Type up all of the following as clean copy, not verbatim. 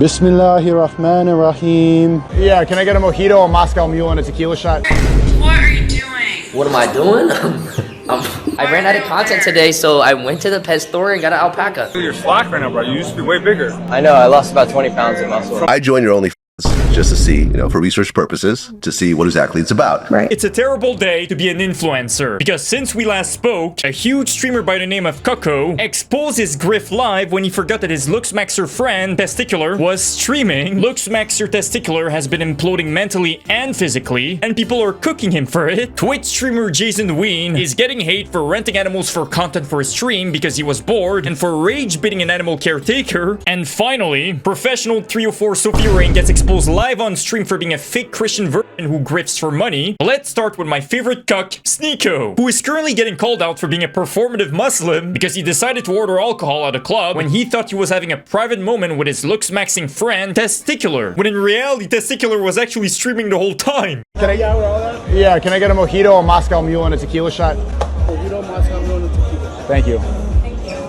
Bismillahirrahmanirrahim. Yeah, can I get a mojito, a Moscow Mule, and a tequila shot? What are you doing? What am I doing? I ran out of content today, so I went to the pet store and got an alpaca. You're slack right now, bro. You used to be way bigger. I know, I lost about 20 pounds of muscle. I joined your OnlyFans just to see, for research purposes, to see what exactly it's about. Right. It's a terrible day to be an influencer, because since we last spoke, a huge streamer by the name of Coco exposed his grift live when he forgot that his Luxmaxer friend, Testicular, was streaming. Luxmaxer Testicular has been imploding mentally and physically, and people are cooking him for it. Twitch streamer Jason Ween is getting hate for renting animals for content for his stream because he was bored, and for rage bidding an animal caretaker. And finally, professional 304 Sophie Rain gets exposed live on stream for being a fake Christian virgin who grifts for money. Let's start with my favorite cuck, Sneeko, who is currently getting called out for being a performative Muslim because he decided to order alcohol at a club when he thought he was having a private moment with his looks-maxing friend, Testicular, when in reality, Testicular was actually streaming the whole time. Can I get Yeah, can I get a mojito, a Moscow Mule, and a tequila shot? Mojito, Moscow Mule, and a tequila. Thank you.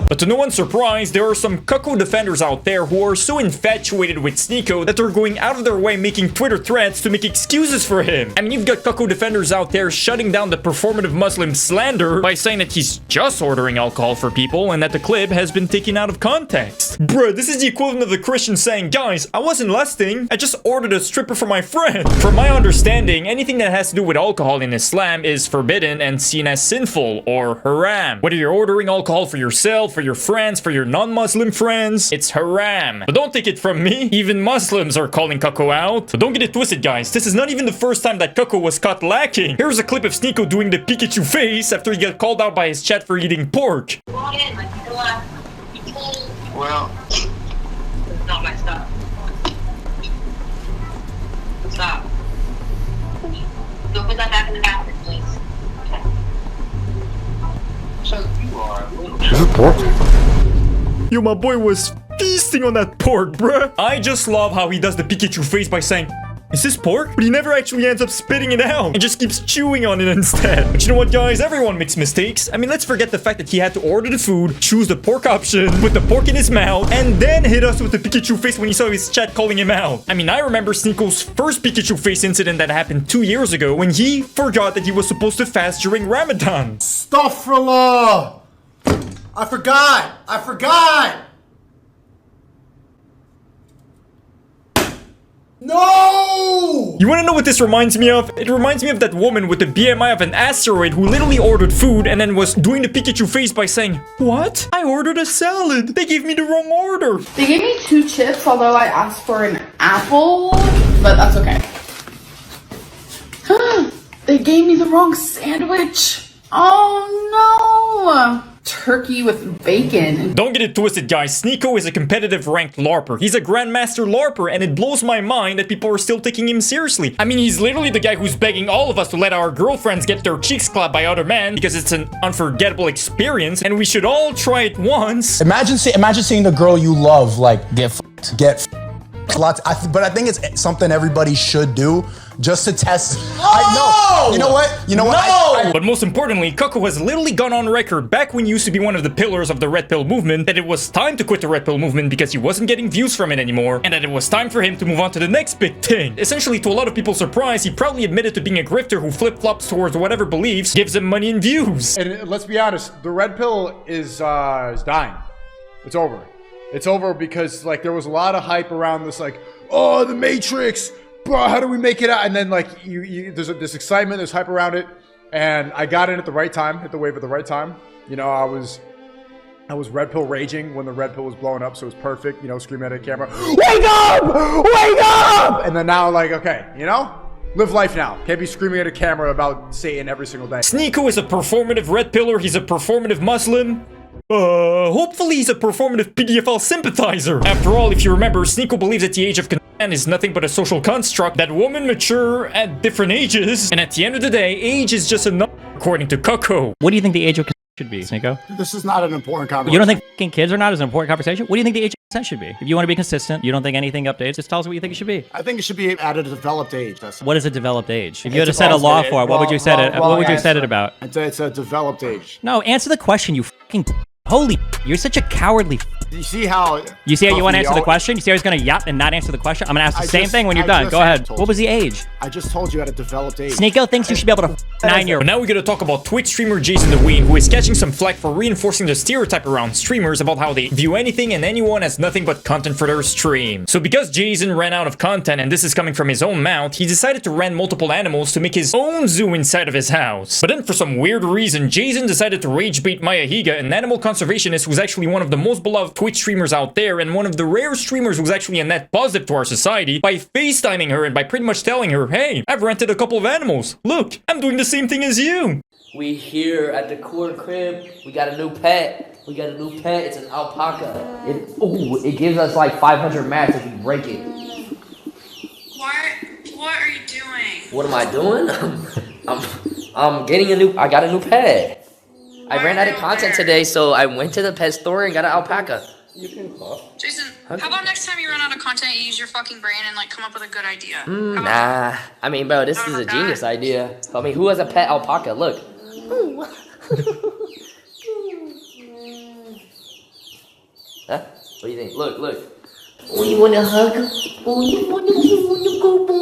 But to no one's surprise, there are some cucko defenders out there who are so infatuated with Sneeko that they're going out of their way making Twitter threads to make excuses for him. I mean, you've got cucko defenders out there shutting down the performative Muslim slander by saying that he's just ordering alcohol for people and that the clip has been taken out of context. Bruh, this is the equivalent of the Christian saying, guys, I wasn't lusting, I just ordered a stripper for my friend. From my understanding, anything that has to do with alcohol in Islam is forbidden and seen as sinful or haram. Whether you're ordering alcohol for yourself, for your friends, for your non-Muslim friends, it's haram. But don't take it from me, even Muslims are calling Cucko out. So don't get it twisted, guys. This is not even the first time that Cucko was caught lacking. Here's a clip of Sneeko doing the Pikachu face after he got called out by his chat for eating pork. Well, it's not my stuff. Stop. Don't put that back in the bathroom, please. So you are a little. Is it pork? Yo, my boy was feasting on that pork, bruh. I just love how he does the Pikachu face by saying, is this pork? But he never actually ends up spitting it out and just keeps chewing on it instead. But you know what, guys? Everyone makes mistakes. I mean, let's forget the fact that he had to order the food, choose the pork option, put the pork in his mouth, and then hit us with the Pikachu face when he saw his chat calling him out. I mean, I remember Sneeko's first Pikachu face incident that happened 2 years ago when he forgot that he was supposed to fast during Ramadan. Astaghfirullah! I forgot! No! You wanna know what this reminds me of? It reminds me of that woman with the BMI of an asteroid who literally ordered food and then was doing the Pikachu face by saying, what? I ordered a salad. They gave me the wrong order. They gave me 2 chips, although I asked for an apple, but that's okay. They gave me the wrong sandwich. Oh no! Turkey with bacon. Don't get it twisted, guys. Sneeko is a competitive ranked LARPer. He's a Grandmaster LARPer, and it blows my mind that people are still taking him seriously. I mean, he's literally the guy who's begging all of us to let our girlfriends get their cheeks clapped by other men because it's an unforgettable experience, and we should all try it once. Imagine seeing the girl you love, like, get but I think it's something everybody should do just to test. You know what? But most importantly, Cucko has literally gone on record back when he used to be one of the pillars of the Red Pill movement that it was time to quit the Red Pill movement because he wasn't getting views from it anymore, and that it was time for him to move on to the next big thing. Essentially, to a lot of people's surprise, he proudly admitted to being a grifter who flip-flops towards whatever beliefs gives him money and views. And let's be honest, the Red Pill is dying. It's over. It's over because, like, there was a lot of hype around this, like, oh, the Matrix, bro, how do we make it out? And then, like, there's this excitement, there's hype around it, and I got in at the right time, hit the wave at the right time. You know, I was Red Pill raging when the Red Pill was blowing up, so it was perfect, you know, screaming at a camera, wake up! Wake up! And then now, like, okay, you know? Live life now. Can't be screaming at a camera about Satan every single day. Sneeko is a performative Red Pillar, he's a performative Muslim. Hopefully he's a performative PDFL sympathizer. After all, if you remember, Sneeko believes that the age of consent is nothing but a social construct, that women mature at different ages, and at the end of the day, age is just a number, according to Cucko. What do you think the age of consent should be, Sneeko? This is not an important conversation. You don't think fucking kids are not as an important conversation? What do you think the age of consent should be? If you want to be consistent, you don't think anything updates, just tell us what you think it should be. I think it should be at a developed age. What is a developed age? If you had to set a law for it, what would you set it? What would you set it about? It's a developed age. No, answer the question, you fucking holy. You're such a cowardly You see how? You see how you want to answer the Puffy question? You see how he's gonna yap and not answer the question? I'm gonna ask the I same just- thing when you're I done. just Go ahead. told What was you. the age? I just told you at a developed age. Sneeko thinks you should be able to 9-year-old. But now we're gonna talk about Twitch streamer Jason the Ween, who is catching some flack for reinforcing the stereotype around streamers about how they view anything and anyone as nothing but content for their stream. So because Jason ran out of content, and this is coming from his own mouth, he decided to rent multiple animals to make his own zoo inside of his house. But then for some weird reason, Jason decided to rage bait Maya Higa, an animal conservationist who's actually one of the most beloved Twitch streamers out there, and one of the rare streamers who's actually a net positive to our society, by FaceTiming her and by pretty much telling her, hey, I've rented a couple of animals. Look, I'm doing the same thing as you. We here at the core crib. We got a new pet. It's an alpaca. It gives us like 500 mats if we break it. What are you doing? What am I doing? I'm getting I got a new pet. I ran out of content today, so I went to the pet store and got an alpaca. You can cough. Jason, how about next time you run out of content, you use your fucking brain and like come up with a good idea? Nah. I mean, bro, this is a genius idea. I mean, who has a pet alpaca? Look. Huh? What do you think? Look. Oh, you want a hug? Oh, you want to go, boy.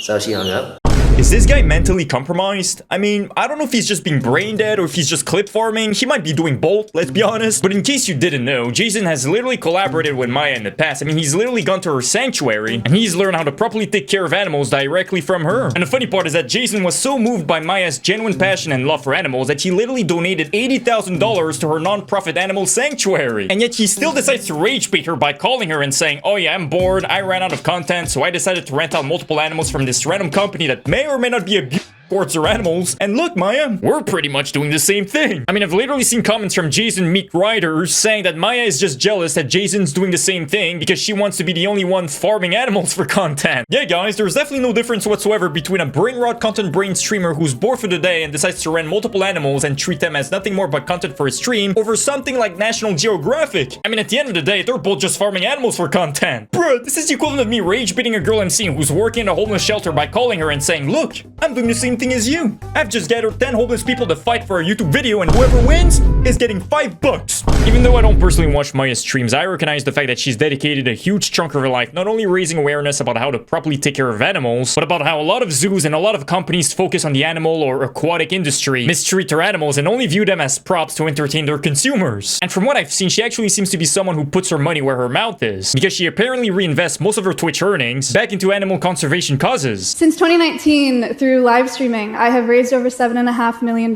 So she hung up. Is this guy mentally compromised? I mean, I don't know if he's just being brain dead or if he's just clip farming. He might be doing both, let's be honest. But in case you didn't know, Jason has literally collaborated with Maya in the past. I mean, he's literally gone to her sanctuary and he's learned how to properly take care of animals directly from her. And the funny part is that Jason was so moved by Maya's genuine passion and love for animals that he literally donated $80,000 to her non-profit animal sanctuary. And yet he still decides to rage bait her by calling her and saying, oh yeah, I'm bored, I ran out of content, so I decided to rent out multiple animals from this random company that may or may not be a towards their animals. And look, Maya, we're pretty much doing the same thing. I mean, I've literally seen comments from Jason Meek Riders saying that Maya is just jealous that Jason's doing the same thing because she wants to be the only one farming animals for content. Yeah, guys, there's definitely no difference whatsoever between a brain rot content brain streamer who's bored for the day and decides to rent multiple animals and treat them as nothing more but content for his stream over something like National Geographic. I mean, at the end of the day, they're both just farming animals for content. Bruh, this is the equivalent of me rage baiting a girl I'm seeing who's working in a homeless shelter by calling her and saying, look, I'm doing the same thing as you. I've just gathered 10 homeless people to fight for a YouTube video and whoever wins is getting $5. Even though I don't personally watch Maya's streams, I recognize the fact that she's dedicated a huge chunk of her life not only raising awareness about how to properly take care of animals, but about how a lot of zoos and a lot of companies focus on the animal or aquatic industry, mistreat their animals, and only view them as props to entertain their consumers. And from what I've seen, she actually seems to be someone who puts her money where her mouth is, because she apparently reinvests most of her Twitch earnings back into animal conservation causes. Since 2019, through live streaming, I have raised over $7.5 million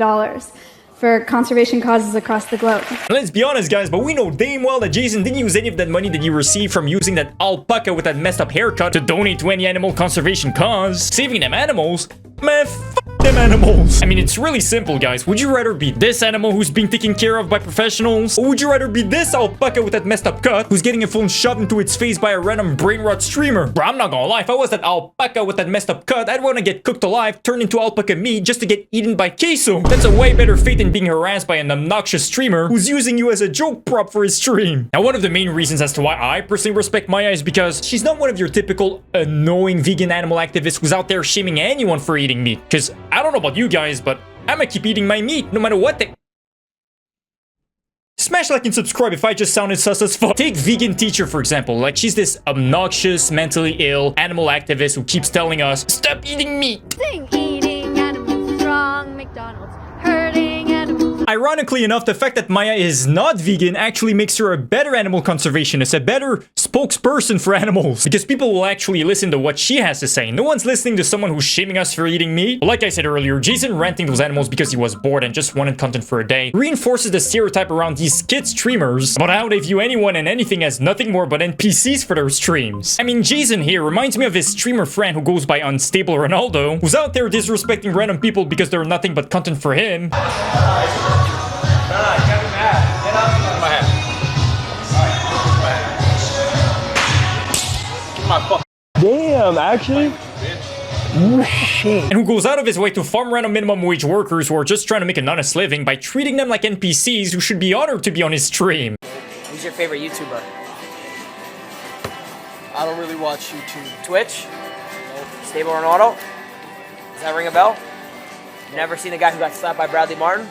for conservation causes across the globe. Let's be honest, guys, but we know damn well that Jason didn't use any of that money that he received from using that alpaca with that messed up haircut to donate to any animal conservation cause. Saving them animals? Man, fuck them animals. I mean, it's really simple, guys. Would you rather be this animal who's being taken care of by professionals? Or would you rather be this alpaca with that messed up cut who's getting a phone shoved into its face by a random brain rot streamer? Bro, I'm not gonna lie. If I was that alpaca with that messed up cut, I'd want to get cooked alive, turned into alpaca meat just to get eaten by queso. That's a way better fate than being harassed by an obnoxious streamer who's using you as a joke prop for his stream. Now, one of the main reasons as to why I personally respect Maya is because she's not one of your typical annoying vegan animal activists who's out there shaming anyone for eating meat. Because I don't know about you guys, but I'ma keep eating my meat no matter what they... Smash like and subscribe if I just sounded sus as fuck. Take vegan teacher, for example. Like, she's this obnoxious, mentally ill animal activist who keeps telling us, stop eating meat. Eating animals wrong, McDonald's hurting animals. Ironically enough, the fact that Maya is not vegan actually makes her a better animal conservationist, a better spokesperson for animals, because people will actually listen to what she has to say. No one's listening to someone who's shaming us for eating meat. Like I said earlier, Jason renting those animals because he was bored and just wanted content for a day reinforces the stereotype around these kid streamers about how they view anyone and anything as nothing more but NPCs for their streams. I mean, Jason here reminds me of his streamer friend who goes by Unstable Ronaldo, who's out there disrespecting random people because they're nothing but content for him. Damn, actually? And who goes out of his way to farm random minimum wage workers who are just trying to make an honest living by treating them like NPCs who should be honored to be on his stream. Who's your favorite YouTuber? I don't really watch YouTube. Twitch? Nope. Stable Ronaldo? Does that ring a bell? Never seen a guy who got slapped by Bradley Martin?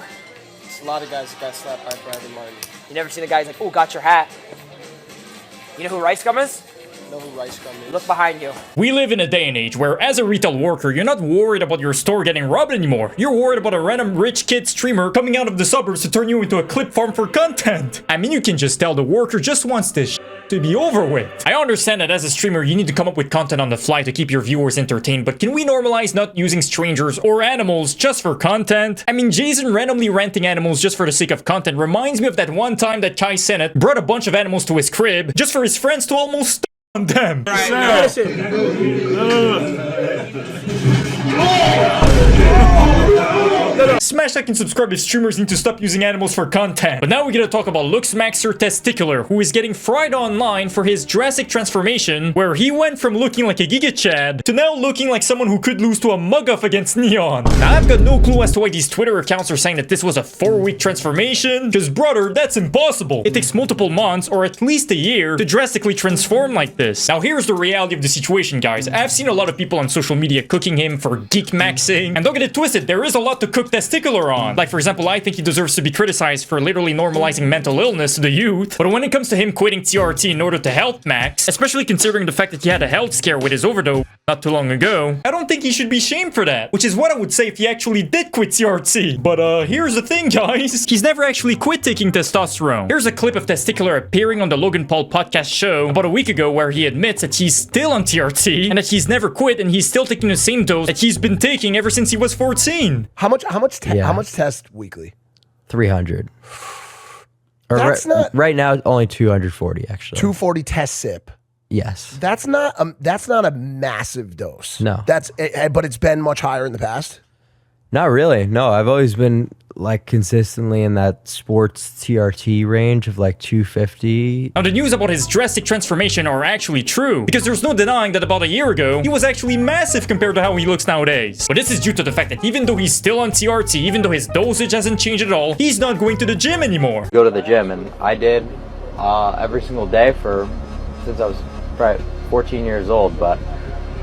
There's a lot of guys that got slapped by Bradley Martin. You never seen a guy who's like, oh, got your hat. You know who Rice Gum is? Know who Rice Gum is? Look behind you. We live in a day and age where as a retail worker, you're not worried about your store getting robbed anymore. You're worried about a random rich kid streamer coming out of the suburbs to turn you into a clip farm for content. I mean, you can just tell the worker just wants this to be over with. I understand that as a streamer, you need to come up with content on the fly to keep your viewers entertained, but can we normalize not using strangers or animals just for content? I mean, Jason randomly renting animals just for the sake of content reminds me of that one time that Kai Sennett brought a bunch of animals to his crib just for his friends to almost on them. Smash like and subscribe if streamers need to stop using animals for content. But now we gotta talk about Luxmaxer Testicular, who is getting fried online for his drastic transformation, where he went from looking like a Giga Chad to now looking like someone who could lose to a mug-off against Neon. Now I've got no clue as to why these Twitter accounts are saying that this was a 4-week transformation, because brother, that's impossible. It takes multiple months or at least a year to drastically transform like this. Now here's the reality of the situation, guys. I've seen a lot of people on social media cooking him for geek maxing, and don't get it twisted, there is a lot to cook Testicular on. Like for example, I think he deserves to be criticized for literally normalizing mental illness to the youth, but when it comes to him quitting TRT in order to help Max, especially considering the fact that he had a health scare with his overdose not too long ago, I don't think he should be shamed for that, which is what I would say if he actually did quit TRT. But here's the thing, guys, he's never actually quit taking testosterone. Here's a clip of Testicular appearing on the Logan Paul podcast show about a week ago where he admits that he's still on TRT and that he's never quit and he's still taking the same dose that he's been taking ever since he was 14. How much test weekly? 300. Or That's not right now. Only 240 actually. 240 test sip. Yes. That's not a massive dose. No. But it's been much higher in the past. Not really. No, I've always been like consistently in that sports TRT range of like 250. Now the news about his drastic transformation are actually true, because there's no denying that about a year ago, he was actually massive compared to how he looks nowadays. But this is due to the fact that even though he's still on TRT, even though his dosage hasn't changed at all, he's not going to the gym anymore. Go to the gym, and I did every single day since I was probably 14 years old, but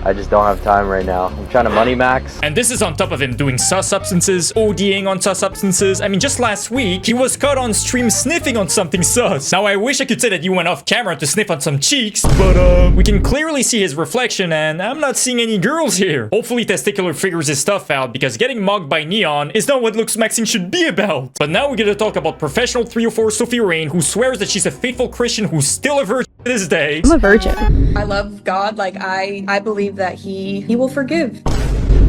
I just don't have time right now. I'm trying to money max. And this is on top of him doing sus substances, ODing on sus substances. I mean, just last week, he was caught on stream sniffing on something sus. Now, I wish I could say that you went off camera to sniff on some cheeks, but we can clearly see his reflection, and I'm not seeing any girls here. Hopefully, Testicular figures his stuff out, because getting mugged by Neon is not what looks maxing should be about. But now we're gonna talk about professional 304 Sophie Rain, who swears that she's a faithful Christian who's still a virgin to this day. I'm a virgin. I love God. Like, I believe that he will forgive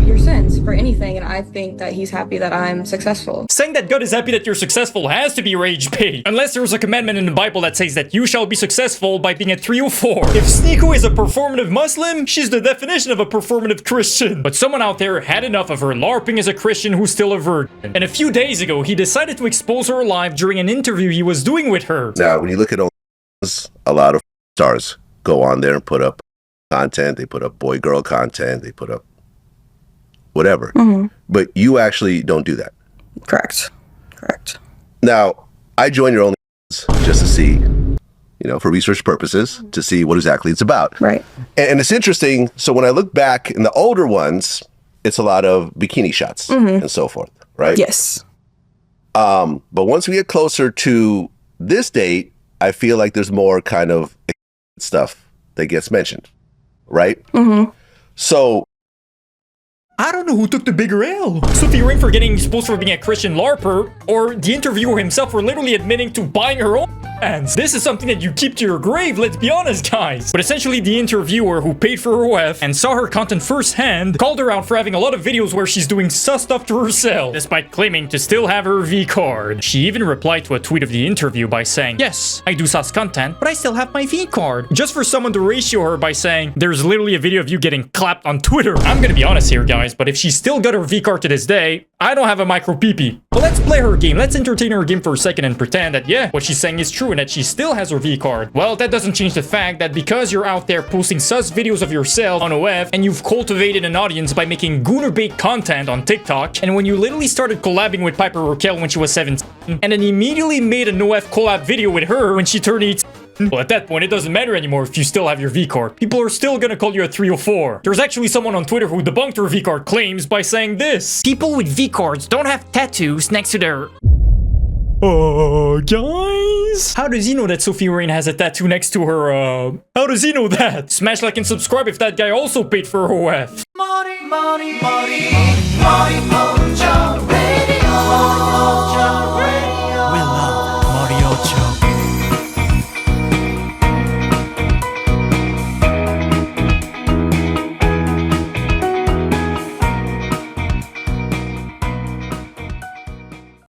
your sins for anything, and I think that he's happy that I'm successful. Saying that God is happy that you're successful has to be rage bait, unless there's a commandment in the Bible that says that you shall be successful by being a 304. If Sneeko is a performative Muslim, she's the definition of a performative Christian. But someone out there had enough of her LARPing as a Christian who's still a virgin. And a few days ago, he decided to expose her live during an interview he was doing with her. Now, when you look at a lot of stars go on there and put up content, they put up boy-girl content, they put up whatever. Mm-hmm. But you actually don't do that. Correct. Now, I joined your OnlyFans just to see, for research purposes, to see what exactly it's about. Right. And it's interesting. So when I look back in the older ones, it's a lot of bikini shots and so forth, right? Yes. But once we get closer to this date, I feel like there's more kind of stuff that gets mentioned, right? Mm-hmm. So I don't know who took the bigger L. Sophie Rain for getting exposed for being a Christian LARPer, or the interviewer himself for literally admitting to buying her own fans. This is something that you keep to your grave, let's be honest, guys. But essentially, the interviewer who paid for her OF and saw her content firsthand called her out for having a lot of videos where she's doing sus stuff to herself, despite claiming to still have her V card. She even replied to a tweet of the interview by saying, "Yes, I do sus content, but I still have my V card." Just for someone to ratio her by saying, "There's literally a video of you getting clapped on Twitter." I'm gonna be honest here, guys, but if she's still got her V card to this day, I don't have a micro pee-pee. But let's play her game. Let's entertain her game for a second and pretend that, yeah, what she's saying is true and that she still has her V card. Well, that doesn't change the fact that because you're out there posting sus videos of yourself on OF and you've cultivated an audience by making gooner bait content on TikTok, and when you literally started collabing with Piper Raquel when she was 17, and then immediately made an OF collab video with her when she turned 18, Well, at that point, it doesn't matter anymore if you still have your V-card. People are still gonna call you a 304. There's actually someone on Twitter who debunked her V-card claims by saying this. People with V-cards don't have tattoos next to their... Guys? How does he know that Sophie Rain has a tattoo next to her, How does he know that? Smash like and subscribe if that guy also paid for her OF. Money Mojo Radio.